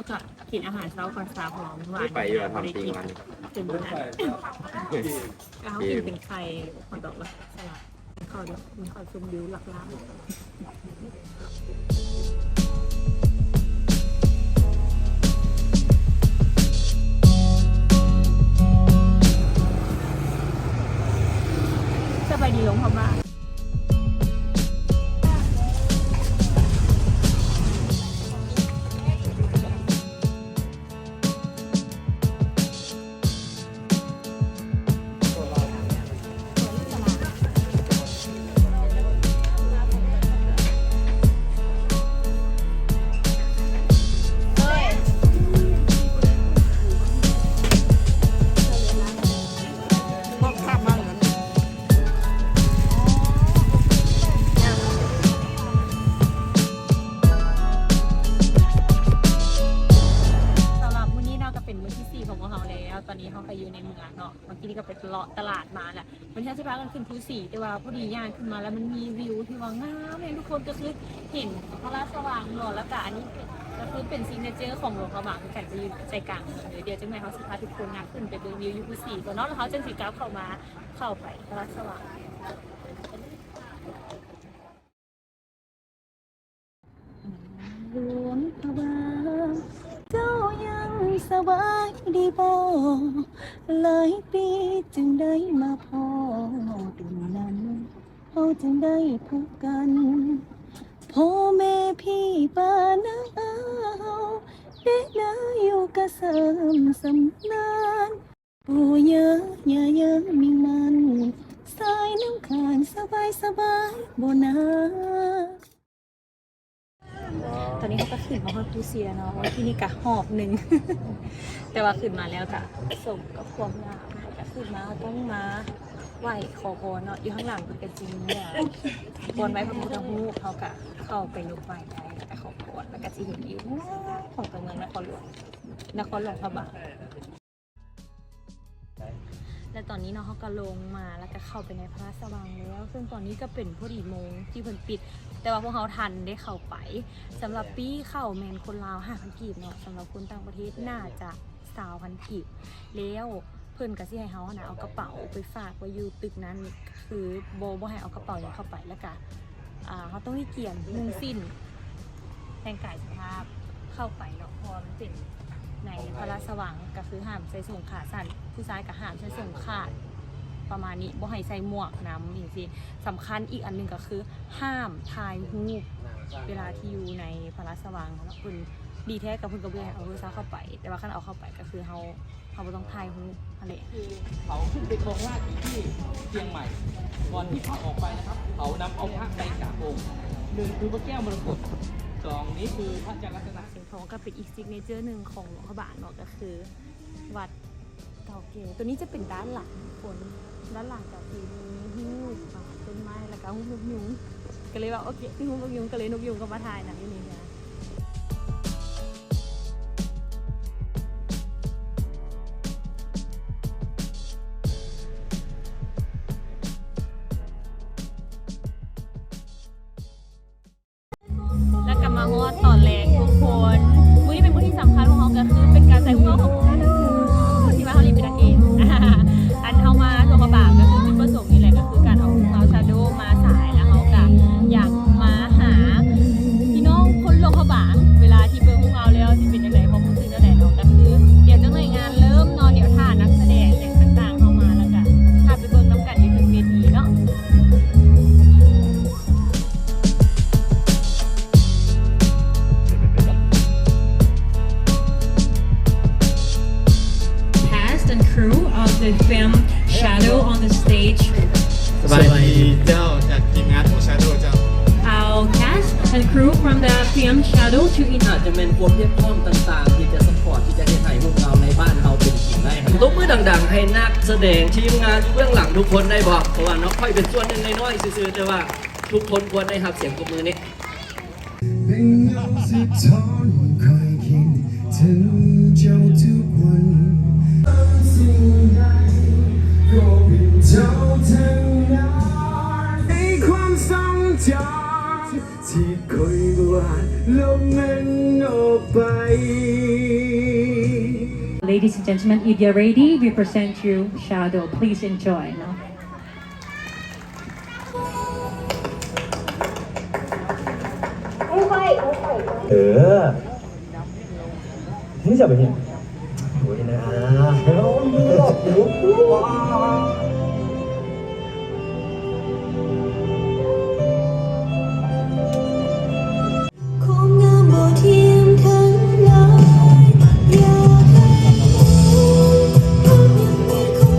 แล้วก็กินอาหารเช้าก่อน3 ของหวาน ไปอยู่ทำจริงมัน ถึงนะเขากินเป็นไข่ขอดอกละสลัดข้าวเดียวมีข้าวซุปบิ้วหลักล้านสบายดีลงพม่าตอนนี้เขาไปอยู่ในเมืองเนาะเมื่อกี้นี่ก็ไปเลาะตลาดมาแหละมันแค่จะพากันขึ้นภูสีแต่ว่าพอดีย่างขึ้นมาแล้วมันมีวิวที่ว่างามเลยทุกคนก็คือเห็นพระราชสว่างเนาะแล้วก็อันนี้ก็คือเป็นซิกเนเจอร์ของหลวงพระบางคือการไปยืนใจกลางเมืองเลยเดี๋ยวจังไหนเขาสิพาทุกคนงานขึ้นไปดูวิวยูภูสีก่อนเนาะแล้วเขาจังสีก้าวเข้าไปพระราชสว่างหลวงพระบางเจ้ายังสบายดีบ่หลายปีจึงได้มาพอตรงนั้นเขาจึงได้พบกันพ่อแม่พี่ป้าน้าเอาเด็กน้าอยู่กะเสริมสำนานปู่ย่าย่าย่ามีมันสายน้ำขานสบายบ่นาตอนนี้เขาก็ขึ้นมาฮอดภูเซียเนาะที่นี่กะหอบหนึ่ง แต่ว่าขึ้นมาแล้วกะสมกับความยากก็ขึ้นมาต้องมาไหว้ขอพรเนาะอยู่ข้างหลังเป็นกระจิงเนี่ยบนไว้พระพุทธรูปเขากะเข้าไปยกไหว้ได้แล้วก็ขอพรแล้วก็จะเห็นวิวของตัวเมืองนครหลวงพระบางและตอนนี้เนาะเขาก็ลงมาแล้วก็เข้าไปในพระราชวังแล้วซึ่งตอนนี้ก็เป็นพอดีโมงที่เพิ่นปิดแต่ว่าพวกเขาทันได้เข้าไปสำหรับปีเข้าแมนคนลาว5,000 กีบเนาะสำหรับคนต่างประเทศน่าจะ20,000 กีบแล้วเพิ่นก็สิให้เฮานะเอากระเป๋าไปฝากไว้อยู่ตึกนั้นคือบ่ให้เอากระเป๋าเข้าไปแล้วก็เขาต้องได้เกียรตินุ่งสิ้นแต่งกายสภาพเข้าไปเนาะพอมันเป็นในพระราชวังก็คือห้ามใส่ส่งขาสั้นผู้ชายก็ห้ามใส่ส่งขาดประมาณนี้บ่ให้ใส่หมวกน้ำอย่างที่สำคัญอีกอันหนึ่งก็คือห้ามถ่ายรูปเวลาที่อยู่ในพระราชวังแล้วคุณดีแท้กับคุณกระเบื้องเอาโทรศัพท์เข้าไปแต่ว่าขั้นเอาเข้าไปก็คือเขาไม่ต้องถ่ายรูปอะไรคือเขาขึ้นไปครองราชย์ที่เชียงใหม่ก่อนที่เขาออกไปนะครับเขานำเอาพระใน3 องค์1คือพระแก้วมรกต2นี้คือพระจันทร์รัตนะสิงห์ทองก็เป็นอีกซิกเนเจอร์หนึ่งของหลวงพระบางเนาะก็คือวัดเก่าแก่ตัวนี้จะเป็นด้านหลังคนด้านหลังกับที่มีหิ้วต้นไม้แล้วก็นกยุงก็เลยว่าโอเคที่นกยุงก็เลยนกยุงก็มาถ่ายนะนี่นะแล้วกลับมาฮอดตอนแรกทุกคนมื้อนี้เป็นมื้อที่สำคัญของเขาก็คือเป็นการใส่หัวของที่ว่าเขาเรียนเป็นนักเอกอันเขามาหลวงพระบางก็คือจุดประสงค์นี่แหละก็คือการเอาเอาชาโดมาสายแล้วเขาก็อยากมาหาพี่น้องคนหลวงพระบางเวลาที่เบิ่งของเราแล้วที่เป็นยังไงพอพูดถึงแล้วแหละเนาะก็คือเดี๋ยวจังหน่วยงานเริ่มนอนเดี๋ยวท่านักแสดงอย่างต่างๆเข้ามาแล้วก็ถ้าไปเบิ่งน้ำกันอยู่ถึงเวทีเนาะcrew of the film Shadow on the stage สบายดีเจ้าจากทีมงานของ Shadow เจ้า Our cast and crew from the film Shadow to in อาจจะเป็นความเรียบร้อยต่างๆที่จะสปอร์ตที่จะให้ถ่ายพวกเราในบ้านเราเป็นจริงได้ตบมือดังๆให้นักแสดงทีมงานเบื้องหลังทุกคนได้บอกเพราะว่าน้องค่อยเป็นส่วนหนึ่งน้อยๆซื่อๆแต่ว่าทุกคนควรได้รับเสียงปรบมือนี้เป็นเงาสะท้อนคอยคิดถึงเจ้าทุกวันสิ่งใดก็เป็นเจ้าทั้งนั้นในความทรงจำที่เคยกวาดลมมันออกไป ladies and gentlemen, if you're ready, we present you Shadow. Please enjoy. No? นี่จะไปเห็นโอ้ยนะเฮ้ยว้าวความงามบ่เทียมทั้งหลายอยากให้รู้ความยังมีคง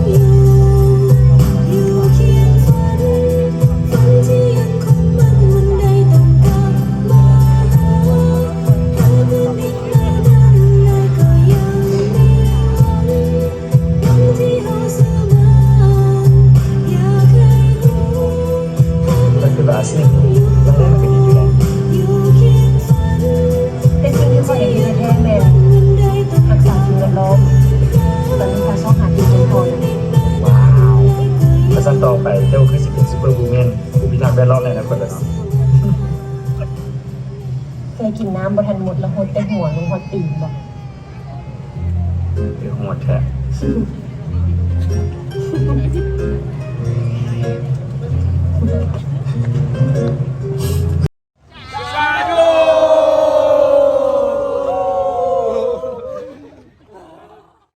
อยู่เคียงฝันที่ยังคงมันวันใดต้องกลับมาหาหาเพื่อนอีกนานและก็ยังมีวันที่เราสามารถอยากให้รู้ มันคือบาสิมันได้มันก็ดีอยู่แล้ว แต่สิ่งที่เขาอยากกินแท้ๆแบบรักษาสิ่งแวดล้อมตอนนี้การช่องหากินเป็นพอเลย ว้าวภาษาต่อไปเจ้าคือสิเป็นซูเปอร์วูแมนผู้พิทักษ์แวดล้อมเลยนะคนละเนาะ เคยกินน้ำบทันหมดแล้วหดแต่หัวลงหดตีนบอก เดี๋ยวหัวแท้